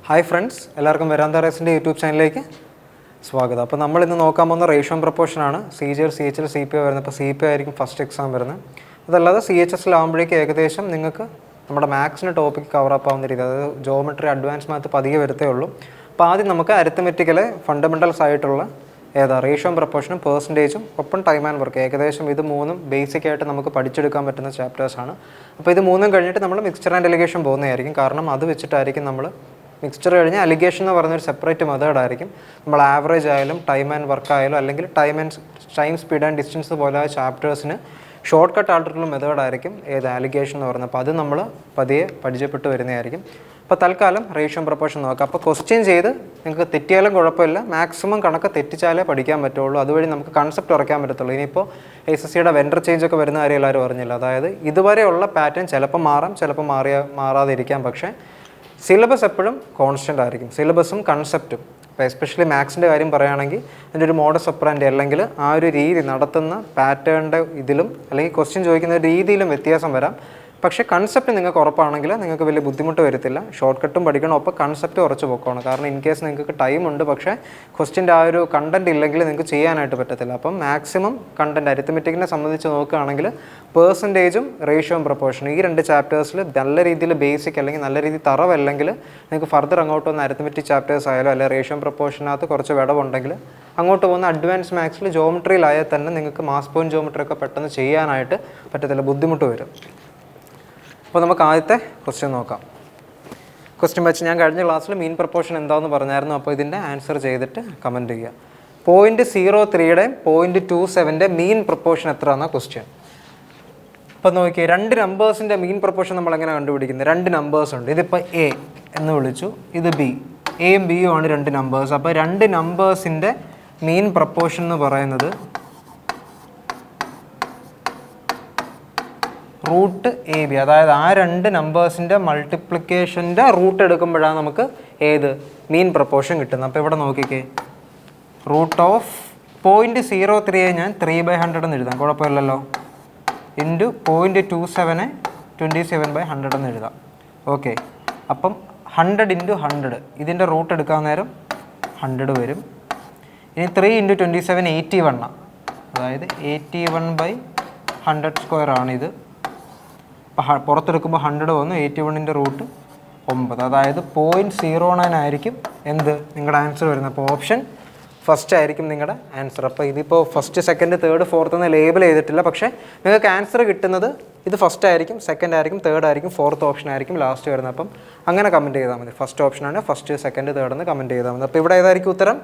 Hi friends, എല്ലാവർക്കും വെരാന്ത റൈസിൻ്റെ YouTube ചാനലിലേക്ക് സ്വാഗതം. അപ്പോൾ നമ്മൾ ഇന്ന് നോക്കാൻ പോകുന്ന റേഷ്യോ പ്രൊപ്പോർഷനാണ്. CGL, CHL, CPO വരുന്നത്. അപ്പോൾ CPO ആയിരിക്കും ഫസ്റ്റ് എക്സാം വരുന്നത്. അതല്ലാതെ CHSലാകുമ്പോഴേക്കും ഏകദേശം നിങ്ങൾക്ക് നമ്മുടെ മാത്സിൻ്റെ ടോപ്പിക് കവറപ്പ് ആവുന്ന രീതി, അതായത് ജോമെട്രി അഡ്വാൻസ് മാത്ത് പതിയെ വരത്തേ ഉള്ളൂ. അപ്പോൾ ആദ്യം നമുക്ക് അരിത്തമെറ്റിക്കലെ ഫണ്ടമെൻ്റൽസ് ആയിട്ടുള്ള റേഷ്യോ പ്രൊപ്പോർഷനും പെർസെൻറ്റേജും ഒപ്പം ടൈം ആൻഡ് വർക്ക്, ഏകദേശം ഇത് മൂന്നും ബേസിക്കായിട്ട് നമുക്ക് പഠിച്ചെടുക്കാൻ പറ്റുന്ന ചാപ്റ്റേഴ്സാണ്. അപ്പോൾ ഇത് മൂന്നും കഴിഞ്ഞിട്ട് നമ്മൾ മിക്സ്ചർ ആൻഡ് എലിഗേഷൻ പോകുന്നതായിരിക്കും. കാരണം അത് വെച്ചിട്ടായിരിക്കും നമ്മൾ മിക്സ്ചർ കഴിഞ്ഞ് അലിഗേഷൻ എന്ന് പറയുന്നൊരു സെപ്പറേറ്റ് മെത്തേഡായിരിക്കും. നമ്മൾ ആവറേജ് ആയാലും ടൈം ആൻഡ് വർക്ക് ആയാലും അല്ലെങ്കിൽ ടൈം സ്പീഡ് ആൻഡ് ഡിസ്റ്റൻസ് പോലെ ചാപ്റ്റേഴ്സിന് ഷോർട്ട് കട്ട് ആയിട്ടുള്ള മെത്തേഡായിരിക്കും അലിഗേഷൻ എന്ന് പറയുന്നത്. അപ്പോൾ അത് നമ്മൾ പതിയെ പരിചയപ്പെട്ട് വരുന്നതായിരിക്കും. അപ്പോൾ തൽക്കാലം റേഷ്യോ പ്രൊപ്പോർഷൻ നോക്കാം. അപ്പോൾ ക്വസ്റ്റ്യൻ ചെയ്ത് നിങ്ങൾക്ക് തെറ്റിയാലും കുഴപ്പമില്ല, മാക്സിമം കണക്ക് തെറ്റിച്ചാലേ പഠിക്കാൻ പറ്റുള്ളൂ. അതുവഴി നമുക്ക് കൺസെപ്റ്റ് ഉറക്കാൻ പറ്റത്തുള്ളൂ. ഇനിയിപ്പോൾ SSCയുടെ വെൻഡർ ചേഞ്ച് ഒക്കെ വരുന്ന കാര്യം എല്ലാവരും അറിഞ്ഞില്ല. അതായത് ഇതുവരെയുള്ള പാറ്റേൺ ചിലപ്പോൾ മാറാം, ചിലപ്പോൾ മാറാതിരിക്കാം. പക്ഷേ സിലബസ് എപ്പോഴും കോൺസ്റ്റൻ്റ് ആയിരിക്കും, സിലബസും കൺസെപ്റ്റും. ഇപ്പോൾ എസ്പെഷ്യലി മാത്സിൻ്റെ കാര്യം പറയുകയാണെങ്കിൽ അതിൻ്റെ ഒരു മോഡസ് ഓപ്പറാൻഡി അല്ലെങ്കിൽ ആ ഒരു രീതി നടത്തുന്ന പാറ്റേണിൻ്റെ ഇതിലും അല്ലെങ്കിൽ ക്വസ്റ്റ്യൻ ചോദിക്കുന്ന രീതിയിലും വ്യത്യാസം വരാം. പക്ഷേ കൺസെപ്റ്റ് നിങ്ങൾക്ക് ഉറപ്പാണെങ്കിൽ നിങ്ങൾക്ക് വലിയ ബുദ്ധിമുട്ട് വരത്തില്ല. ഷോർട്ട് കട്ടും പഠിക്കണം, ഒപ്പം കൺസെപ്റ്റ് ഉറച്ച് പോക്കണം. കാരണം ഇൻ കേസ് നിങ്ങൾക്ക് ടൈമുണ്ട് പക്ഷേ ക്വസ്റ്റ്യൻ്റെ ആ ഒരു കണ്ടൻറ്റ് ഇല്ലെങ്കിൽ നിങ്ങൾക്ക് ചെയ്യാനായിട്ട് പറ്റത്തില്ല. അപ്പം മാക്സിമം കണ്ടൻറ്റ് അരിത്തമെറ്റിക്കിനെ സംബന്ധിച്ച് നോക്കുകയാണെങ്കിൽ പെർസെൻറ്റേജും റേഷ്യോയും പ്രൊപ്പോർഷനും ഈ രണ്ട് ചാപ്റ്റേഴ്സിൽ നല്ല രീതിയിൽ ബേസിക് അല്ലെങ്കിൽ നല്ല രീതിയിൽ തറവല്ലെങ്കിൽ നിങ്ങൾക്ക് ഫർദർ അങ്ങോട്ട് വന്ന അരിത്തമെറ്റിക് ചാപ്റ്റേഴ്സ് ആയാലും അല്ലെങ്കിൽ റേഷ്യോ പ്രൊപ്പോർഷനകത്ത് കുറച്ച് വിടവുണ്ടെങ്കിൽ അങ്ങോട്ട് പോകുന്ന അഡ്വാൻസ് മാത്സിൽ ജോമെട്രിയിലായാൽ തന്നെ നിങ്ങൾക്ക് മാസ് പോയിൻറ്റ് ജോമെട്രി ഒക്കെ പെട്ടെന്ന് ചെയ്യാനായിട്ട് പറ്റത്തില്ല, ബുദ്ധിമുട്ട് വരും. അപ്പോൾ നമുക്ക് ആദ്യത്തെ ക്വസ്റ്റ്യൻ നോക്കാം. ക്വസ്റ്റ്യൻ വെച്ച് ഞാൻ കഴിഞ്ഞ ക്ലാസ്സിൽ മീൻ പ്രൊപ്പോർഷൻ എന്താണെന്ന് പറഞ്ഞായിരുന്നു. അപ്പോൾ ഇതിൻ്റെ ആൻസർ ചെയ്തിട്ട് കമൻറ്റ് ചെയ്യുക. 0.03യുടെയും 0.27ൻ്റെ മീൻ പ്രൊപ്പോർഷൻ എത്ര എന്നാണ് ക്വസ്റ്റ്യൻ. അപ്പോൾ നോക്കിയേ, രണ്ട് നമ്പേഴ്സിൻ്റെ മീൻ പ്രൊപ്പോർഷൻ നമ്മൾ എങ്ങനെ കണ്ടുപിടിക്കുന്നത്? രണ്ട് നമ്പേഴ്സ് ഉണ്ട്. ഇതിപ്പോൾ A എന്ന് വിളിച്ചു, ഇത് B. എയും ബിയും ആണ് രണ്ട് നമ്പേഴ്സ്. അപ്പോൾ രണ്ട് നമ്പേഴ്സിൻ്റെ മീൻ പ്രൊപ്പോർഷൻ എന്ന് പറയുന്നത് റൂട്ട് AB. അതായത് ആ രണ്ട് നമ്പേഴ്സിൻ്റെ മൾട്ടിപ്ലിക്കേഷൻ്റെ റൂട്ട് എടുക്കുമ്പോഴാണ് നമുക്ക് മീൻ പ്രൊപ്പോർഷൻ കിട്ടുന്നത്. അപ്പോൾ ഇവിടെ നോക്കിക്കേ, റൂട്ട് ഓഫ് 0.03 ഞാൻ 3/100 എന്ന് എഴുതാം, കുഴപ്പമില്ലല്ലോ. ഇൻറ്റു 0.27 27/100 എന്ന് എഴുതാം. ഓക്കെ, അപ്പം 100 × 100 ഇതിൻ്റെ റൂട്ട് എടുക്കാൻ നേരം 100 വരും. ഇനി 3 × 27 81, അതായത് 81/100² ആണിത്. അപ്പോൾ പുറത്തെടുക്കുമ്പോൾ 100 വന്നു, 81ൻ്റെ റൂട്ട് 9, അതായത് 0.09 ആയിരിക്കും നിങ്ങളുടെ ആൻസർ വരുന്നത്. അപ്പോൾ ഓപ്ഷൻ ഫസ്റ്റ് ആയിരിക്കും നിങ്ങളുടെ ആൻസർ. അപ്പോൾ ഇതിപ്പോൾ ഫസ്റ്റ്, സെക്കൻഡ്, തേർഡ്, ഫോർത്ത് എന്ന് ലേബൽ ചെയ്തിട്ടില്ല. പക്ഷേ നിങ്ങൾക്ക് ആൻസർ കിട്ടുന്നത് ഇത് ഫസ്റ്റ് ആയിരിക്കും, സെക്കൻഡ് ആയിരിക്കും, തേർഡ് ആയിരിക്കും, ഫോർത്ത് ഓപ്ഷൻ ആയിരിക്കും ലാസ്റ്റ് വരുന്നത്. അപ്പം അങ്ങനെ കമൻറ്റ് ചെയ്താൽ മതി. ഫസ്റ്റ് ഓപ്ഷനാണ് ഫസ്റ്റ്, സെക്കൻഡ്, തേർഡ് എന്ന് കമൻറ്റ് ചെയ്താൽ മതി. അപ്പോൾ ഇവിടെ ഏതായിരിക്കും ഉത്തരം?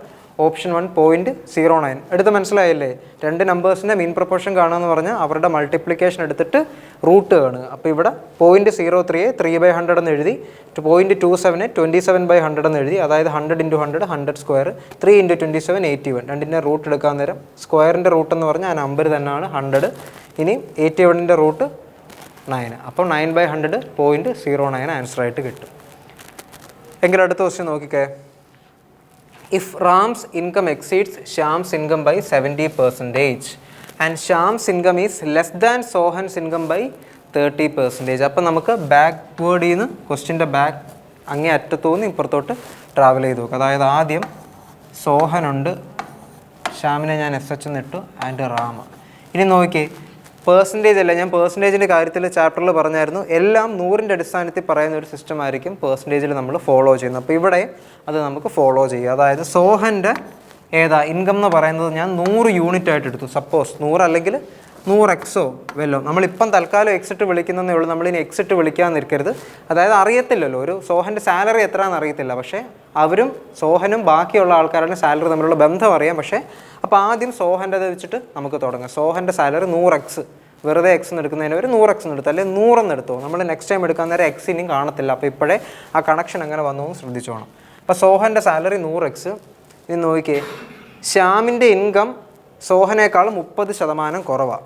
ഓപ്ഷൻ 1 0.09. എടുത്ത് മനസ്സിലായല്ലേ? രണ്ട് നമ്പേഴ്സിൻ്റെ മീൻ പ്രൊപ്പോർഷൻ കാണുകയെന്ന് പറഞ്ഞാൽ അവരുടെ മൾട്ടിപ്ലിക്കേഷൻ എടുത്തിട്ട് റൂട്ട് കാണുക. അപ്പോൾ ഇവിടെ 0.03 3/100 എന്ന് എഴുതി, 0.27 27/100 എന്ന് എഴുതി, അതായത് 100 × 100 100², 3 × 27 81. രണ്ടിൻ്റെ റൂട്ട് എടുക്കാൻ നേരം സ്ക്വയറിൻ്റെ റൂട്ട് എന്ന് പറഞ്ഞാൽ ആ നമ്പർ തന്നെയാണ് 100. ഇനി 81ൻ്റെ റൂട്ട് 9, അപ്പോൾ 9/100 0.09 ആൻസറായിട്ട് കിട്ടും. എങ്കിൽ അടുത്ത ക്വസ്റ്റ്യൻ നോക്കിക്കേ. If Ram's income exceeds Shyam's income by 70% and Shyam's income is less than Sohan's income by 30%. അപ്പോൾ നമുക്ക് ബാക്ക്വേർഡിൽ നിന്ന് ക്വസ്റ്റ്യൻ്റെ അങ്ങേ അറ്റത്തുനിന്ന് ഇപ്പുറത്തോട്ട് ട്രാവൽ ചെയ്ത് നോക്കുക. അതായത് ആദ്യം സോഹനുണ്ട്, ശ്യാമിനെ ഞാൻ SH എന്നിട്ടു, ആൻഡ് റാം. ഇനി നോക്കിയേ, പേഴ്സൻറ്റേജ് അല്ല, ഞാൻ പേഴ്സൻറ്റേജിൻ്റെ കാര്യത്തിൽ ചാപ്റ്ററിൽ പറഞ്ഞായിരുന്നു, എല്ലാം 100ൻ്റെ അടിസ്ഥാനത്തിൽ പറയുന്ന ഒരു സിസ്റ്റം ആയിരിക്കും പേഴ്സൻറ്റേജിൽ നമ്മൾ ഫോളോ ചെയ്യുന്നത്. അപ്പോൾ ഇവിടെ അത് നമുക്ക് ഫോളോ ചെയ്യുക. അതായത് സോഹൻ്റെ ഇൻകം എന്ന് പറയുന്നത് ഞാൻ 100 യൂണിറ്റ് ആയിട്ട് എടുത്തു. സപ്പോസ് 100 അല്ലെങ്കിൽ 100x വല്ലോ. നമ്മളിപ്പം തൽക്കാലം എക്സിറ്റ് വിളിക്കുന്നതേ ഉള്ളൂ, നമ്മളിനി എക്സിറ്റ് വിളിക്കാൻ നിൽക്കരുത്. അതായത് അറിയത്തില്ലല്ലോ, ഒരു സോഹൻ്റെ സാലറി എത്രയാണെന്ന് അറിയത്തില്ല. പക്ഷേ അവരും സോഹനും ബാക്കിയുള്ള ആൾക്കാരുടെ സാലറി തമ്മിലുള്ള ബന്ധം അറിയാം. പക്ഷേ അപ്പോൾ ആദ്യം സോഹൻ്റെ വെച്ചിട്ട് നമുക്ക് തുടങ്ങാം. സോഹൻ്റെ സാലറി 100x, വെറുതെ x എന്ന് എടുക്കുന്നതിന് ഒരു 100x എന്ന് എടുത്തു, അല്ലെങ്കിൽ 100 എന്ന് എടുത്തോ. നമ്മൾ നെക്സ്റ്റ് ടൈം എടുക്കാൻ നേരം x ഇനിയും കാണത്തില്ല. അപ്പോൾ ഇപ്പോഴേ ആ കണക്ഷൻ എങ്ങനെ വന്നു എന്ന് ശ്രദ്ധിച്ചോണം. അപ്പോൾ സോഹൻ്റെ സാലറി 100x. ഇനി നോക്കിയേ, ശ്യാമിൻ്റെ ഇൻകം സോഹനേക്കാളും 30% കുറവാണ്.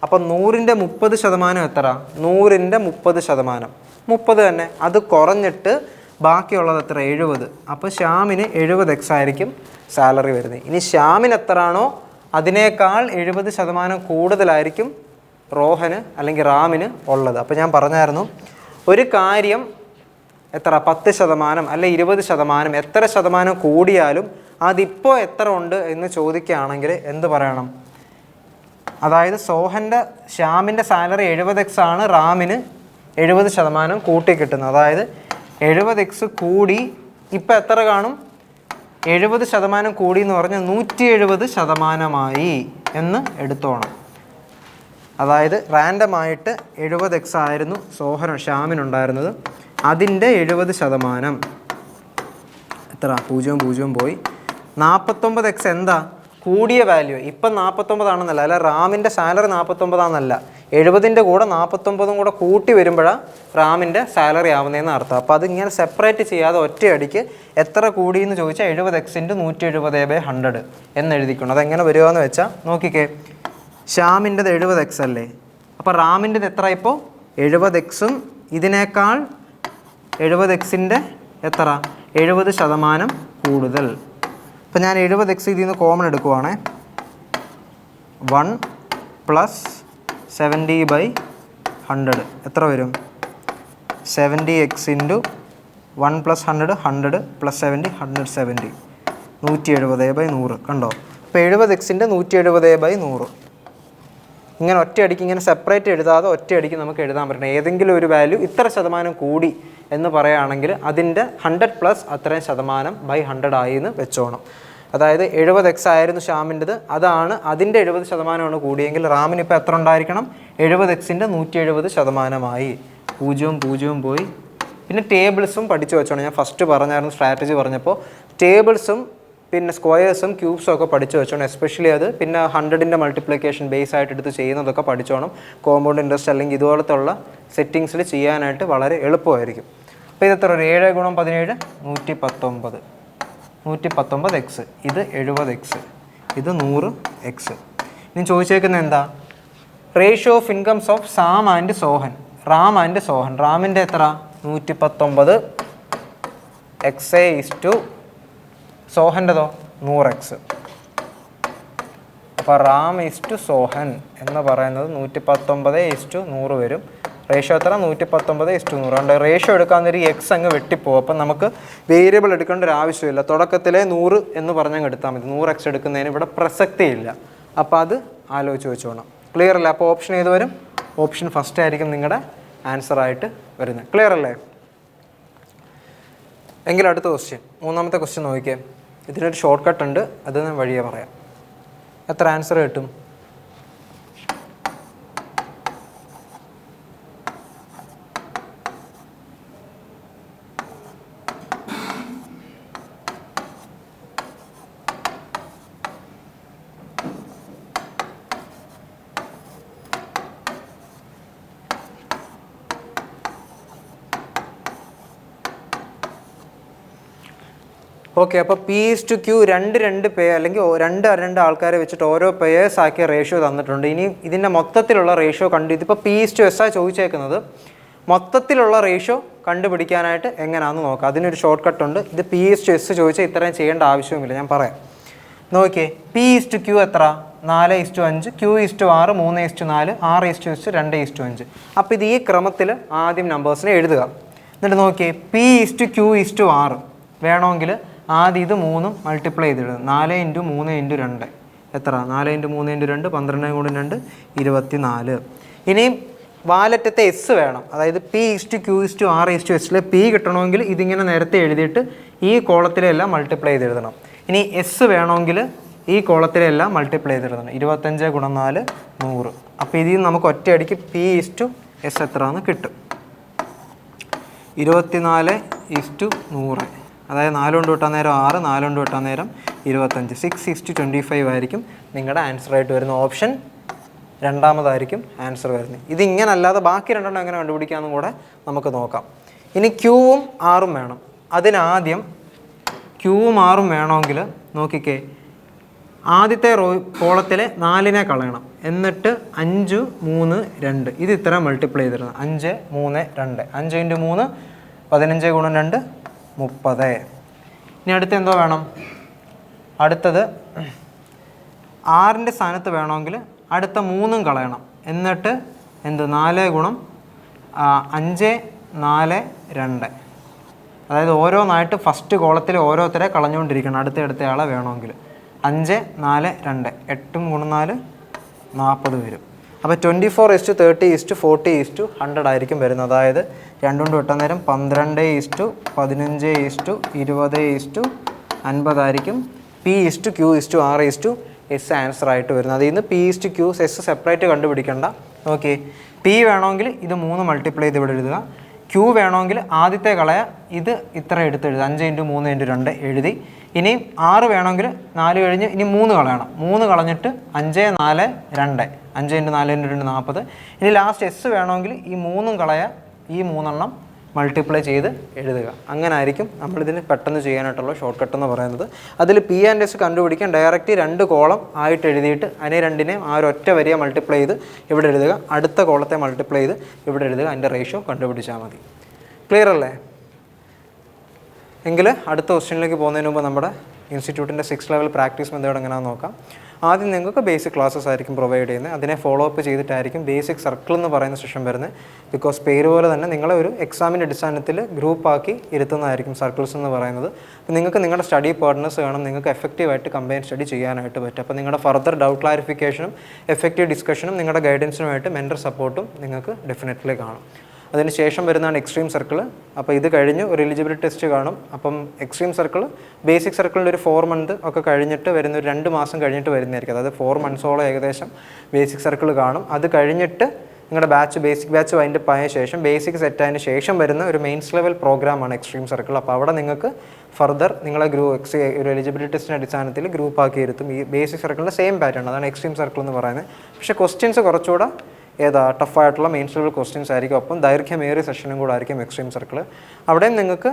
അപ്പോൾ 100ൻ്റെ 30% എത്ര? 100ൻ്റെ 30%, 30 തന്നെ. അത് കുറഞ്ഞിട്ട് ബാക്കിയുള്ളത് എത്ര? 70. അപ്പോൾ ശ്യാമിന് 70x ആയിരിക്കും സാലറി വരുന്നത്. ഇനി ശ്യാമിന് എത്രയാണോ അതിനേക്കാൾ 70% കൂടുതലായിരിക്കും റോഹന് അല്ലെങ്കിൽ റാമിന് ഉള്ളത്. അപ്പോൾ ഞാൻ പറഞ്ഞായിരുന്നു, ഒരു കാര്യം എത്ര 10% അല്ലെ 20%, എത്ര ശതമാനം കൂടിയാലും അതിപ്പോൾ എത്ര ഉണ്ട് എന്ന് ചോദിക്കുകയാണെങ്കിൽ എന്ത് പറയണം? അതായത് ശ്യാമിൻ്റെ സാലറി 70x ആണ്, റാമിന് 70% കൂട്ടി കിട്ടുന്നത്. അതായത് 70x കൂടി ഇപ്പം എത്ര കാണും? 70% കൂടി എന്ന് പറഞ്ഞാൽ 170% എന്ന് എടുത്തോണം. അതായത് റാൻഡമായിട്ട് 70x ആയിരുന്നു ശ്യാമിനുണ്ടായിരുന്നത്, അതിൻ്റെ 70% എത്ര? 0 പോയി. 49x എന്താ? കൂടിയ വാല്യൂ. ഇപ്പം 49 ആണെന്നല്ല, അല്ല റാമിൻ്റെ സാലറി 49 ആണെന്നല്ല, 70ൻ്റെ കൂടെ 49 കൂടെ കൂട്ടി വരുമ്പോഴാണ് റാമിൻ്റെ സാലറി ആവുന്നതെന്ന് അർത്ഥം. അപ്പോൾ അതിങ്ങനെ സെപ്പറേറ്റ് ചെയ്യാതെ ഒറ്റയടിക്ക് എത്ര കൂടി എന്ന് ചോദിച്ചാൽ 70x × 170/100 എന്ന് എഴുതിക്കണം. അതെങ്ങനെ വരുവാന്ന് വെച്ചാൽ നോക്കിക്കേ, ശ്യാമിൻ്റെത് 70x അല്ലേ, അപ്പോൾ റാമിൻ്റെത് എത്ര? ഇപ്പോൾ 70x ഇതിനേക്കാൾ 70x-ൻ്റെ എത്ര? 70% കൂടുതൽ. അപ്പോൾ ഞാൻ 70x ഇതിൽ നിന്ന് കോമൺ എടുക്കുവാണേ. 1 + 70/100 എത്ര വരും? 70x × 1 + 100 100 + 70 170 170/100 കണ്ടോ? അപ്പോൾ 70x-ൻ്റെ 170/100 ഇങ്ങനെ ഒറ്റയടിക്ക് ഇങ്ങനെ സെപ്പറേറ്റ് എഴുതാതെ ഒറ്റയടിക്ക് നമുക്ക് എഴുതാൻ പറ്റണം. ഏതെങ്കിലും ഒരു വാല്യൂ ഇത്ര ശതമാനം കൂടി എന്ന് പറയുകയാണെങ്കിൽ അതിൻ്റെ 100+ അത്രയും %/100 ആയി എന്ന് വെച്ചോണം. അതായത് 70x ആയിരുന്നു ശ്യാമിൻ്റെത്, അതാണ് അതിൻ്റെ 70% കൂടിയെങ്കിൽ റാമിന് ഇപ്പോൾ എത്ര ഉണ്ടായിരിക്കണം? 70x-ൻ്റെ 170%. 0 പോയി. പിന്നെ ടേബിൾസും പഠിച്ചു വെച്ചോണം. ഞാൻ ഫസ്റ്റ് പറഞ്ഞായിരുന്നു സ്ട്രാറ്റജി പറഞ്ഞപ്പോൾ, ടേബിൾസും പിന്നെ സ്ക്വയേഴ്സും ക്യൂബ്സും ഒക്കെ പഠിച്ചു വെച്ചോണം. എസ്പെഷ്യലി അത് പിന്നെ 100ൻ്റെ മൾട്ടിപ്ലിക്കേഷൻ ബേസ് ആയിട്ട് എടുത്ത് ചെയ്യുന്നതൊക്കെ പഠിച്ചോണം. കോമ്പൗണ്ട് ഇൻട്രസ്റ്റ് അല്ലെങ്കിൽ ഇതുപോലത്തെ ഉള്ള സെറ്റിങ്സിൽ ചെയ്യാനായിട്ട് വളരെ എളുപ്പമായിരിക്കും. അപ്പോൾ ഇതെത്ര? 7 × 17 119. 119x. ഇത് 70x, ഇത് 100x. ഇനി ചോദിച്ചേക്കുന്നത് എന്താ? Ratio of incomes of Sam and Sohan. റാമിൻ്റെ എത്ര? 119 x സോഹൻ്റെതോ 100x. അപ്പോൾ റാം സോഹൻ എന്ന് പറയുന്നത് 119:100 വരും. റേഷ്യോ എത്ര? 119:100. അതുകൊണ്ട് റേഷ്യോ എടുക്കാൻ നേരം ഈ എക്സ് അങ്ങ് വെട്ടിപ്പോകും. അപ്പം നമുക്ക് വേരിയബിൾ എടുക്കേണ്ട ഒരു ആവശ്യമില്ല. തുടക്കത്തിലെ 100 എന്ന് പറഞ്ഞങ്ങ് എടുത്താൽ മതി. 100x എടുക്കുന്നതിന് ഇവിടെ പ്രസക്തിയില്ല. അപ്പോൾ അത് ആലോചിച്ച് വെച്ചോണം. ക്ലിയർ അല്ലേ? അപ്പോൾ ഓപ്ഷൻ ഏത് വരും? ഓപ്ഷൻ ഫസ്റ്റ് ആയിരിക്കും നിങ്ങളുടെ ആൻസർ ആയിട്ട് വരുന്നത്. ക്ലിയർ അല്ലേ? എങ്കിൽ അടുത്ത ക്വസ്റ്റ്യൻ, മൂന്നാമത്തെ ക്വസ്റ്റ്യൻ നോക്കിയേ. ഇതിനൊരു ഷോർട്ട് കട്ട് ഉണ്ട്, അത് ഞാൻ വഴിയെ പറയാം. എത്ര ആൻസർ കിട്ടും? ഓക്കെ, അപ്പോൾ P/Q 2 പേ അല്ലെങ്കിൽ 2 ആൾക്കാരെ വെച്ചിട്ട് ഓരോ പേയേഴ്സ് ആക്കിയ റേഷ്യോ തന്നിട്ടുണ്ട്. ഇനി ഇതിൻ്റെ മൊത്തത്തിലുള്ള റേഷ്യോ ഇതിപ്പോൾ P/S ആ ചോദിച്ചേക്കുന്നത്. മൊത്തത്തിലുള്ള റേഷ്യോ കണ്ടുപിടിക്കാനായിട്ട് എങ്ങനെയാണെന്ന് നോക്കാം. അതിനൊരു ഷോർട്ട് കട്ട് ഉണ്ട്. ഇത് P/S ചോദിച്ചാൽ ഇത്രയും ചെയ്യേണ്ട ആവശ്യവുമില്ല, ഞാൻ പറയാം. നോക്കിയേ, P/Q എത്ര? 4:5, Q/6 3:4, R/2 2:5. അപ്പോൾ ഇത് ഈ ക്രമത്തിൽ ആദ്യം നമ്പേഴ്സിനെ എഴുതുക. എന്നിട്ട് നോക്കിയേ, P/Q/6 വേണമെങ്കിൽ ആദ്യം ഇത് 3 മൾട്ടിപ്ലൈ ചെയ്തിടുക. 4 × 3 × 2 എത്ര? 4 × 3 × 2 12 × 2 24. ഇനിയും വാലറ്റത്തെ എസ് വേണം. അതായത് P/Q/R/S P കിട്ടണമെങ്കിൽ ഇതിങ്ങനെ നേരത്തെ എഴുതിയിട്ട് ഈ കോളത്തിലെല്ലാം മൾട്ടിപ്ലൈ ചെയ്ത് എഴുതണം. ഇനി എസ് വേണമെങ്കിൽ ഈ കോളത്തിലെല്ലാം മൾട്ടിപ്ലൈ ചെയ്ത് എഴുതണം. 25 × 4 100. അപ്പോൾ ഇതിൽ നമുക്ക് ഒറ്റയടിക്ക് P/S എത്രയെന്ന് കിട്ടും. 24:100. അതായത് 4 കൊണ്ട് വിട്ടാൽ നേരം 6, 4 കൊണ്ട് വിട്ടാൽ നേരം 25. 6:25 ആയിരിക്കും നിങ്ങളുടെ ആൻസർ ആയിട്ട് വരുന്ന. ഓപ്ഷൻ രണ്ടാമതായിരിക്കും ആൻസർ വരുന്നത്. ഇതിങ്ങനെ അല്ലാതെ ബാക്കി 2 എങ്ങനെ കണ്ടുപിടിക്കാമെന്നും കൂടെ നമുക്ക് നോക്കാം. ഇനി Qവും Rഉം വേണം. അതിനാദ്യം Qവും Rഉം വേണമെങ്കിൽ നോക്കിക്കേ, ആദ്യത്തെ കോളത്തിലെ 4നെ കളയണം. എന്നിട്ട് 5 3 2 ഇത് ഇത്ര മൾട്ടിപ്ലൈ ചെയ്തിരുന്നു. 5 3 2 5 × 3 15 × 2 30. ഇനി അടുത്ത് എന്തോ വേണം? അടുത്തത് ആറിൻ്റെ സ്ഥാനത്ത് വേണമെങ്കിൽ അടുത്ത 3ഉം കളയണം. എന്നിട്ട് എന്ത്? 4 × 5 4 2 അതായത് ഓരോന്നായിട്ട് ഫസ്റ്റ് കോളത്തിൽ ഓരോരുത്തരെ കളഞ്ഞുകൊണ്ടിരിക്കണം അടുത്ത ആളെ വേണമെങ്കിൽ. 5, 4, 2 8 3 4 40 വരും. അപ്പോൾ 24:30:40:100 ആയിരിക്കും വരുന്നത്. അതായത് 2 കൊണ്ട് വെട്ടാൻ നേരം 12:15:20:50 ആയിരിക്കും P/Q/R/S ആൻസർ ആയിട്ട് വരുന്നത്. അതിൽ നിന്ന് P/Q എസ് സെപ്പറേറ്റ് കണ്ടുപിടിക്കേണ്ട. ഓക്കെ, P വേണമെങ്കിൽ ഇത് 3 മൾട്ടിപ്ലൈ ചെയ്ത് ഇവിടെ എഴുതുക. Q വേണമെങ്കിൽ ആദ്യത്തെ കളയ ഇത് ഇത്ര എടുത്ത് എഴുതുക, 5×3×2 എഴുതി. ഇനിയും 6 വേണമെങ്കിൽ 4 കഴിഞ്ഞ് ഇനി 3 കളയണം. 3 കളഞ്ഞിട്ട് 5, 4, 2 5×4×2 40. ഇനി ലാസ്റ്റ് എസ് വേണമെങ്കിൽ ഈ 3 കളയ ഈ 3 മൾട്ടിപ്ലൈ ചെയ്ത് എഴുതുക. അങ്ങനെ ആയിരിക്കും നമ്മളിതിന് പെട്ടെന്ന് ചെയ്യാനായിട്ടുള്ള ഷോർട്ട് കട്ട് എന്ന് പറയുന്നത്. അതിൽ P ആൻഡ് S കണ്ടുപിടിക്കാൻ ഡയറക്റ്റ് 2 കോളം ആയിട്ട് എഴുതിയിട്ട് അതിനെ രണ്ടിനെയും ആ ഒരു ഒറ്റ വരിയെ മൾട്ടിപ്ലൈ ചെയ്ത് ഇവിടെ എഴുതുക. അടുത്ത കോളത്തെ മൾട്ടിപ്ലൈ ചെയ്ത് ഇവിടെ എഴുതുക. അതിൻ്റെ റേഷ്യോ കണ്ടുപിടിച്ചാൽ മതി. ക്ലിയർ അല്ലേ? എങ്കിൽ അടുത്ത ക്വസ്റ്റ്യനിലേക്ക് പോകുന്നതിന് മുമ്പ് നമ്മുടെ ഇൻസ്റ്റിറ്റ്യൂട്ടിൻ്റെ 6th ലെവൽ പ്രാക്ടീസ് മെത്തേഡ് എങ്ങനെയാണെന്ന് നോക്കാം. ആദ്യം നിങ്ങൾക്ക് ബേസിക് ക്ലാസ്സസ് ആയിരിക്കും പ്രൊവൈഡ് ചെയ്യുന്നത്. അതിനെ ഫോളോ അപ്പ് ചെയ്തിട്ടായിരിക്കും ബേസിക് സർക്കിൾ എന്ന് പറയുന്ന സെഷൻ വരുന്നത്. ബിക്കോസ് പേര് പോലെ തന്നെ നിങ്ങളെ ഒരു എക്സാമിൻ്റെ അടിസ്ഥാനത്തിൽ ഗ്രൂപ്പാക്കി ഇരുത്തുന്നതായിരിക്കും സർക്കിൾസ് എന്ന് പറയുന്നത്. അപ്പോൾ നിങ്ങൾക്ക് നിങ്ങളുടെ സ്റ്റഡി പാർട്ട്നേഴ്സ് വേണം, നിങ്ങൾക്ക് എഫക്റ്റീവായിട്ട് കമ്പൈൻ സ്റ്റഡി ചെയ്യാനായിട്ട് പറ്റും. അപ്പോൾ നിങ്ങളുടെ ഫർദർ ഡൗട്ട് ക്ലാരിഫിക്കേഷനും എഫക്റ്റീവ് ഡിസ്കഷനും നിങ്ങളുടെ ഗൈഡൻസിനുമായിട്ട് മെൻറ്റർ സപ്പോർട്ടും നിങ്ങൾക്ക് ഡെഫിനറ്റ്ലി കാണും. അതിന് ശേഷം വരുന്നതാണ് എക്സ്ട്രീം സർക്കിൾ. അപ്പോൾ ഇത് കഴിഞ്ഞ് ഒരു എലിജിബിലിറ്റി ടെസ്റ്റ് കാണും. അപ്പം എക്സ്ട്രീം സർക്കിൾ ബേസിക് സർക്കിളിൻ്റെ ഒരു 4 മന്ത് ഒക്കെ കഴിഞ്ഞിട്ട് വരുന്ന ഒരു 2 മാസം കഴിഞ്ഞിട്ട് വരുന്നതായിരിക്കും. അതായത് 4 മന്ത്സോളം ഏകദേശം ബേസിക് സർക്കിൾ കാണും. അത് കഴിഞ്ഞിട്ട് നിങ്ങളുടെ ബേസിക് ബാച്ച് വൈൻഡപ്പ് ആയ ശേഷം ബേസിക് സെറ്റായതിന് ശേഷം വരുന്ന ഒരു മെയിൻസ് ലെവൽ പ്രോഗ്രാമാണ് എക്സ്ട്രീം സർക്കിൾ. അപ്പോൾ അവിടെ നിങ്ങൾക്ക് ഫർദർ നിങ്ങളെ ഒരു എലിജിബിലിറ്റി ടെസ്റ്റിൻ്റെ അടിസ്ഥാനത്തിൽ ഗ്രൂപ്പാക്കി ഇരുത്തും. ഈ ബേസിക് സർക്കിളിൻ്റെ സെയിം പാറ്റേൺ, അതാണ് എക്സ്ട്രീം സർക്കിൾ എന്ന് പറയുന്നത്. പക്ഷേ ക്വസ്റ്റ്യൻസ് കുറച്ചുകൂടെ ടഫായിട്ടുള്ള മെയിൻസ് ലെവൽ ക്വസ്റ്റ്യൻസ് ആയിരിക്കും. അപ്പം ദൈർഘ്യമേറിയ സെഷനും കൂടെ ആയിരിക്കും എക്സ്ട്രീം സർക്കിൾ. അവിടെയും നിങ്ങൾക്ക്